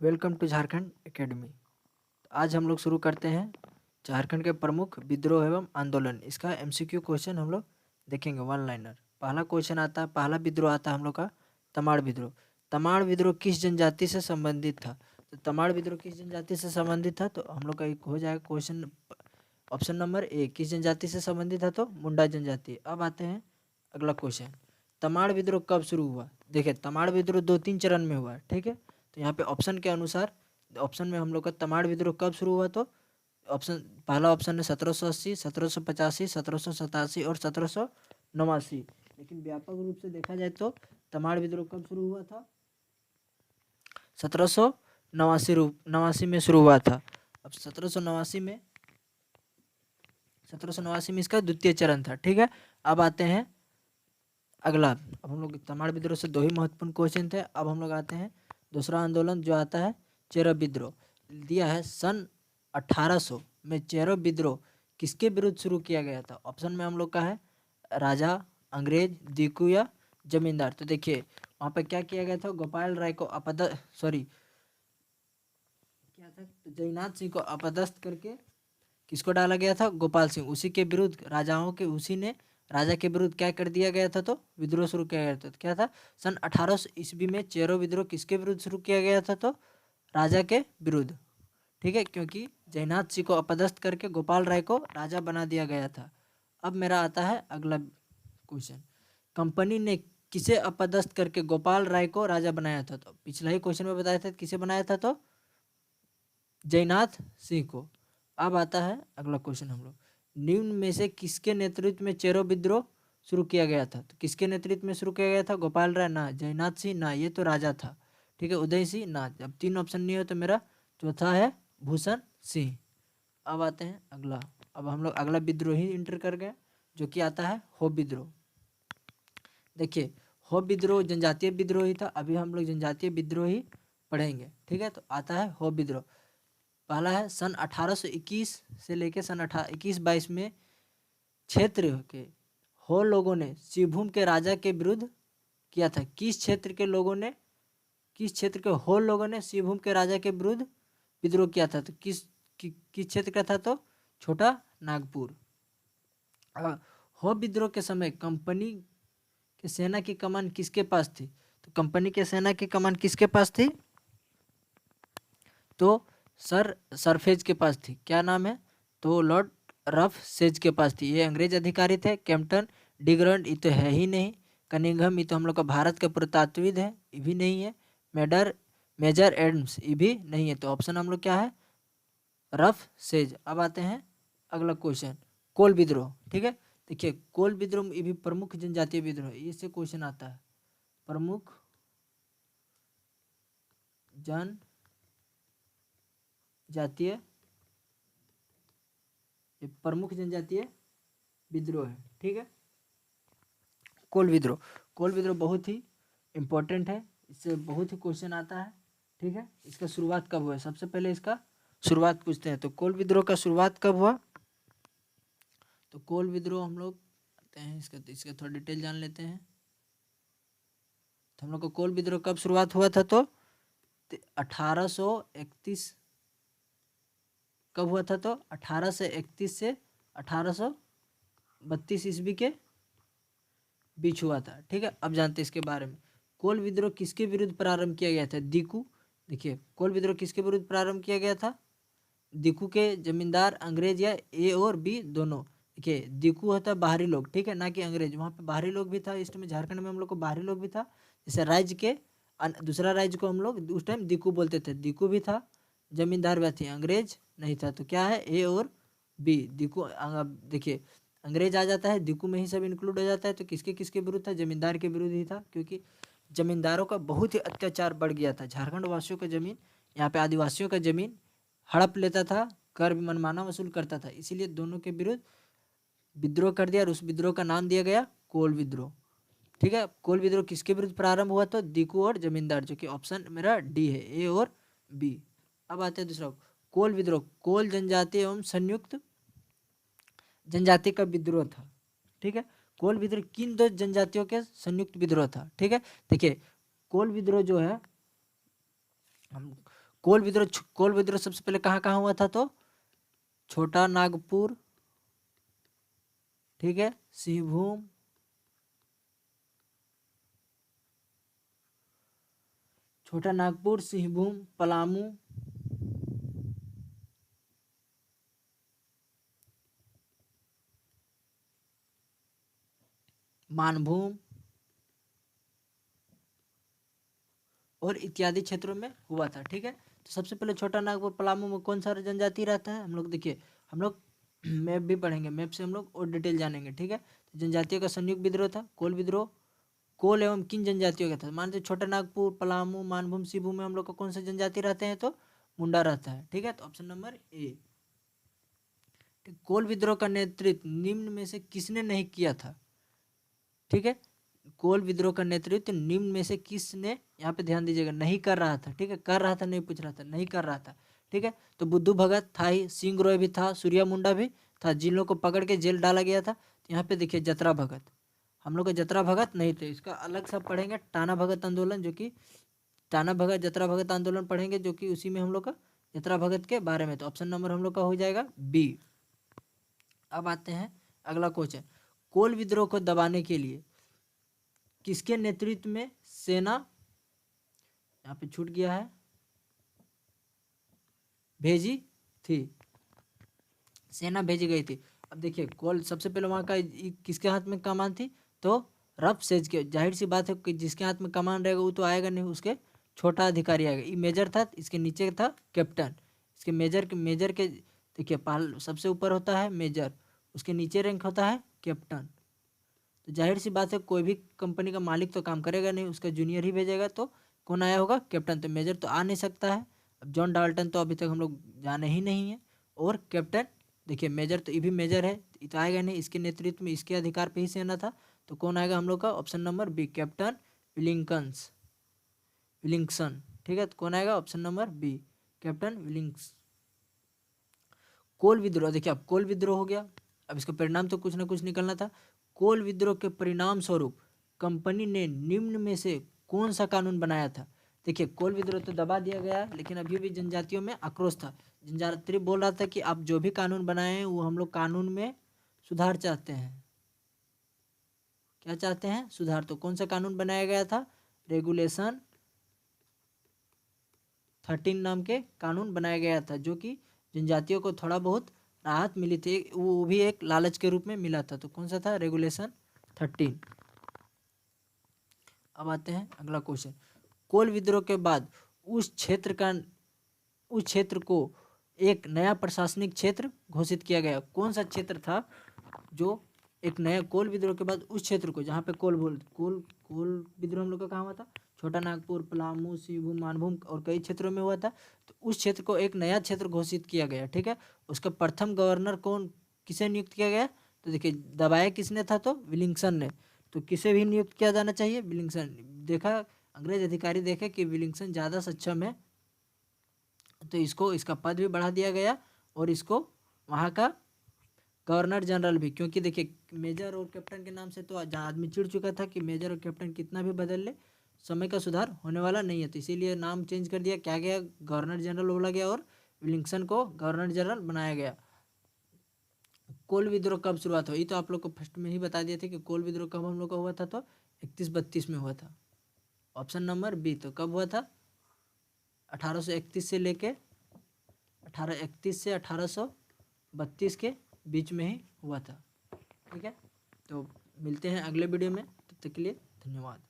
Welcome to Jharkhand academy. आज हम लोग शुरू करते हैं झारखंड के प्रमुख विद्रोह एवं आंदोलन। इसका एमसीक्यू क्वेश्चन हम लोग देखेंगे, वन लाइनर। पहला क्वेश्चन आता है, पहला विद्रोह आता है हम लोग का तमाड़ विद्रोह। तमाड़ विद्रोह किस जनजाति से संबंधित था? तो तमाड़ विद्रोह किस जनजाति से संबंधित था? तो हम लोग का एक हो जाएगा क्वेश्चन ऑप्शन नंबर ए, किस जनजाति से संबंधित था? तो मुंडा जनजाति। अब आते हैं अगला क्वेश्चन, तमाड़ विद्रोह कब शुरू हुआ? देखिए, तमाड़ विद्रोह 2-3 चरण में हुआ है, ठीक है। तो यहाँ पे ऑप्शन के अनुसार, ऑप्शन में हम लोग का तमाड़ विद्रोह कब शुरू हुआ? तो ऑप्शन, पहला ऑप्शन है 1780, 1785, 1787 और 1789। लेकिन व्यापक रूप से देखा जाए तो तमाड़ विद्रोह कब शुरू हुआ था? 1789 में शुरू हुआ था। अब 1789 में इसका द्वितीय चरण था, ठीक है। अब आते हैं अगला। अब हम लोग तमाड़ विद्रोह से 2 ही महत्वपूर्ण क्वेश्चन थे। अब हम लोग आते हैं दूसरा आंदोलन, जो आता है चेरो विद्रोह। दिया है सन 1800 में चेरो विद्रोह किसके विरुद्ध शुरू किया गया था? ऑप्शन में हम लोग का है राजा, अंग्रेज, दिकू या जमींदार। तो देखिए, वहाँ पे क्या किया गया था? गोपाल राय को क्या था, तो जयनाथ सिंह को अपदस्थ करके किसको डाला गया था? गोपाल सिंह। उसी के विरुद्ध राजाओं के, उसी ने राजा के विरुद्ध क्या कर दिया गया था? तो विद्रोह शुरू किया गया था। तो क्या था? सन 1800 ईस्वी में चेरो विद्रोह किसके विरुद्ध शुरू किया गया था? तो राजा के विरुद्ध, ठीक है, क्योंकि जयनाथ सिंह को अपदस्थ करके गोपाल राय को राजा बना दिया गया था। अब मेरा आता है अगला क्वेश्चन, कंपनी ने किसे अपदस्थ करके गोपाल राय को राजा बनाया था? तो पिछला ही क्वेश्चन में बताया था किसे बनाया था? तो जयनाथ सिंह को। अब आता है अगला क्वेश्चन हम लोग, निम्न में से किसके नेतृत्व में चेरो विद्रोह शुरू किया गया था? तो किसके नेतृत्व में शुरू किया गया था? गोपाल राय ना, जयनाथ सिंह ना, ये तो राजा था, ठीक है, उदय सिंह ना। जब 3 ऑप्शन नहीं हो तो मेरा चौथा है भूषण सिंह। अब आते हैं अगला। अब हम लोग अगला विद्रोह ही इंटर कर गए, जो कि आता है हो विद्रोह। देखिए, हो विद्रोह जनजातीय विद्रोह ही था। अभी हम लोग जनजातीय विद्रोह ही पढ़ेंगे, ठीक है। तो आता है हो विद्रोह। पहला है सन 1821 से लेके सन 21-22 में क्षेत्र के हो लोगों ने सिंहभूम के राजा के विरुद्ध किया था। किस क्षेत्र के लोगों ने, किस क्षेत्र के हो लोगों ने सिंहभूम के राजा के विरुद्ध विद्रोह किया था? तो किस क्षेत्र का था? तो छोटा नागपुर। हो विद्रोह के समय कंपनी के सेना की कमान किसके पास थी? तो कंपनी के सेना की कमान किसके पास थी? तो सरफेज के पास थी। क्या नाम है? तो लॉर्ड रफ सेज के पास थी। ये अंग्रेज अधिकारी थे। कैप्टन डिग्रंड ये तो है ही नहीं। कनिंघम ये तो हम लोग का भारत का पुरातत्वविद है, ये भी नहीं है। मेजर एडम्स ये भी नहीं है। तो ऑप्शन हम लोग क्या है? Rough says. अब आते हैं अगला क्वेश्चन, कोल विद्रोह, ठीक है। देखिए, कोल विद्रोह ये भी प्रमुख जनजातीय विद्रोह है, इससे क्वेश्चन आता है। प्रमुख जनजातीय, ये प्रमुख जनजातीय विद्रोह है, ठीक है। कोल विद्रोह, कोल विद्रोह बहुत ही इम्पोर्टेंट है, इससे बहुत ही क्वेश्चन आता है, ठीक है। इसका शुरुआत कब हुआ? सबसे पहले इसका शुरुआत पूछते हैं। तो कोल विद्रोह का शुरुआत कब हुआ? तो कोल विद्रोह हम लोग आते हैं, इसका थोड़ा डिटेल जान लेते हैं। तो हम लोग को कोल विद्रोह कब शुरुआत हुआ था? तो 1831 कब हुआ था? तो 1831 से 1832 ईस्वी के बीच हुआ था, ठीक है। अब जानते हैं इसके बारे में। कोल विद्रोह किसके विरुद्ध प्रारंभ किया गया था? दिकू। देखिए, कोल विद्रोह किसके विरुद्ध प्रारंभ किया गया था? दिकू के जमींदार, अंग्रेज या ए और बी दोनों। देखिए, दिकू होता बाहरी लोग, ठीक है, ना कि अंग्रेज। वहाँ पे बाहरी लोग भी था इस टाइम, झारखंड में हम लोग को बाहरी लोग भी था। जैसे राज्य के दूसरा राज्य को हम लोग उस टाइम दिकू बोलते थे, दिकू भी था, जमींदार भी थे, अंग्रेज नहीं था। तो क्या है? ए और बी। दिकू, देखिए, अंग्रेज आ जाता है, दिकू में ही सब इंक्लूड हो जाता है। तो किसके किसके विरुद्ध था? जमींदार के विरुद्ध ही था, क्योंकि जमींदारों का बहुत ही अत्याचार बढ़ गया था। झारखंड वासियों का जमीन, यहाँ पे आदिवासियों का जमीन हड़प लेता था, कर भी मनमाना वसूल करता था। इसीलिए दोनों के विरुद्ध विद्रोह कर दिया और उस विद्रोह का नाम दिया गया कोल विद्रोह, ठीक है। कोल विद्रोह किसके विरुद्ध प्रारंभ हुआ? तो दिकू और जमींदार, जो कि ऑप्शन मेरा डी है, ए और बी। अब आते हैं दूसरा, कोल विद्रोह कोल जनजाति एवं संयुक्त जनजाति का विद्रोह था, ठीक है। कोल विद्रोह किन 2 जनजातियों के संयुक्त विद्रोह था, ठीक है। देखिए, कोल विद्रोह जो है, हम कोल विद्रोह सबसे पहले कहाँ कहाँ हुआ था? तो छोटा नागपुर, ठीक है, सिंहभूम, छोटा नागपुर, सिंहभूम, पलामू, मानभूम और इत्यादि क्षेत्रों में हुआ था। ठीक है, तो सबसे पहले छोटा नागपुर पलामू में कौन सा जनजाति रहता है? हम लोग देखिए, हम लोग मैप भी पढ़ेंगे, मैप से हम लोग और डिटेल जानेंगे। ठीक है, तो जनजातियों का संयुक्त विद्रोह था कोल विद्रोह। कोल एवं किन जनजातियों का था? मान लीजिए छोटा नागपुर, पलामू, मानभूम, सिंहभूम में हम लोग का कौन सा जनजाति रहते हैं? तो मुंडा रहता है। ठीक है, तो ऑप्शन नंबर ए। कोल विद्रोह का नेतृत्व निम्न में से किसने नहीं किया था? ठीक है, कोल विद्रोह का नेतृत्व निम्न में से किसने, यहाँ पे ध्यान दीजिएगा, नहीं कर रहा था। ठीक है, कर रहा था नहीं पूछ रहा था, नहीं कर रहा था। ठीक है, तो बुद्धू भगत था ही, सिंह रॉय भी था, सूर्या मुंडा भी था, जिन लोगों को पकड़ के जेल डाला गया था। तो यहाँ पे देखिए जतरा भगत, हम लोग का जतरा भगत नहीं थे, इसका अलग सा पढ़ेंगे टाना भगत आंदोलन, जो कि टाना भगत जतरा भगत आंदोलन पढ़ेंगे, जो कि उसी में हम लोग का जतरा भगत के बारे में। तो ऑप्शन नंबर हम लोग का हो जाएगा बी। अब आते हैं अगला क्वेश्चन, कोल विद्रोह को दबाने के लिए किसके नेतृत्व में सेना, यहाँ पे छूट गया है, भेजी थी, सेना भेजी गई थी? अब देखिए कोल सबसे पहले वहाँ का किसके हाथ में कमान थी? तो रफ सेज के, जाहिर सी बात है कि जिसके हाथ में कमान रहेगा वो तो आएगा नहीं, उसके छोटा अधिकारी आएगा। ये मेजर था, इसके नीचे था कैप्टन, इसके मेजर के देखिए पहले सबसे ऊपर होता है मेजर, उसके नीचे रैंक होता है कैप्टन। तो जाहिर सी बात है कोई भी कंपनी का मालिक तो काम करेगा नहीं, उसका जूनियर ही भेजेगा, तो कौन आया होगा? कैप्टन। तो मेजर तो आ नहीं सकता है। अब जॉन डाल्टन तो अभी तक हम लोग जाने ही नहीं है, और कैप्टन देखिए मेजर, तो ये भी मेजर है, ये तो आएगा नहीं, इसके नेतृत्व में इसके अधिकार पे ही सेना था। तो कौन आएगा हम लोग का? Option number B, captain Wilkinson. ठीक है, तो कौन आएगा? ऑप्शन नंबर बी, कैप्टन विलिंग्स। कोल विद्रोह, देखिए अब कोल विद्रोह हो गया, अब इसका परिणाम तो कुछ ना कुछ निकलना था। कोल विद्रोह के परिणाम स्वरूप कंपनी ने निम्न में से कौन सा कानून बनाया था? देखिए कोल विद्रोह तो दबा दिया गया, लेकिन अभी भी जनजातियों में आक्रोश था। जनजाति बोल रहा था कि आप जो भी कानून बनाए हैं वो हम लोग कानून में सुधार चाहते हैं। क्या चाहते हैं? सुधार। तो कौन सा कानून बनाया गया था? रेगुलेशन 13 नाम के कानून बनाया गया था, जो कि जनजातियों को थोड़ा बहुत राहत मिली थी, वो भी एक लालच के रूप में मिला था। तो कौन सा था? रेगुलेशन 13। अब आते हैं अगला क्वेश्चन, कोल विद्रोह के बाद उस क्षेत्र को एक नया प्रशासनिक क्षेत्र घोषित किया गया। कौन सा क्षेत्र था जो एक नया, कोल विद्रोह के बाद उस क्षेत्र को, जहाँ पे कोल विद्रोह हम लोग का कहाँ हुआ था? छोटा नागपुर, पलामू, सिंहभूम, मानभूम और कई क्षेत्रों में हुआ था। तो उस क्षेत्र को एक नया क्षेत्र घोषित किया गया। ठीक है, उसका प्रथम गवर्नर किसे नियुक्त किया गया? तो देखिए दबाया किसने था? तो विलिंगसन ने। तो किसे भी नियुक्त किया जाना चाहिए? विलिंगसन। देखा अंग्रेज अधिकारी देखे कि विलिंगसन ज़्यादा सक्षम है, तो इसको इसका पद भी बढ़ा दिया गया, और इसको वहाँ का गवर्नर जनरल भी, क्योंकि देखिए मेजर और कैप्टन के नाम से तो आदमी चिढ़ चुका था कि मेजर और कैप्टन कितना भी बदल ले समय का सुधार होने वाला नहीं है, तो इसीलिए नाम चेंज कर दिया, क्या गया? गवर्नर जनरल बोला गया, और विलिंगसन को गवर्नर जनरल बनाया गया। कोल विद्रोह कब शुरुआत हुई? तो आप लोग को फर्स्ट में ही बता दिए थे कि कोल विद्रोह कब हम लोग का हुआ था? तो 31-32 में हुआ था। Option number B. तो कब हुआ था? 1831 से लेके 1831 से 1832 के बीच में ही हुआ था। ठीक है, तो मिलते हैं अगले वीडियो में, तब तक के लिए धन्यवाद।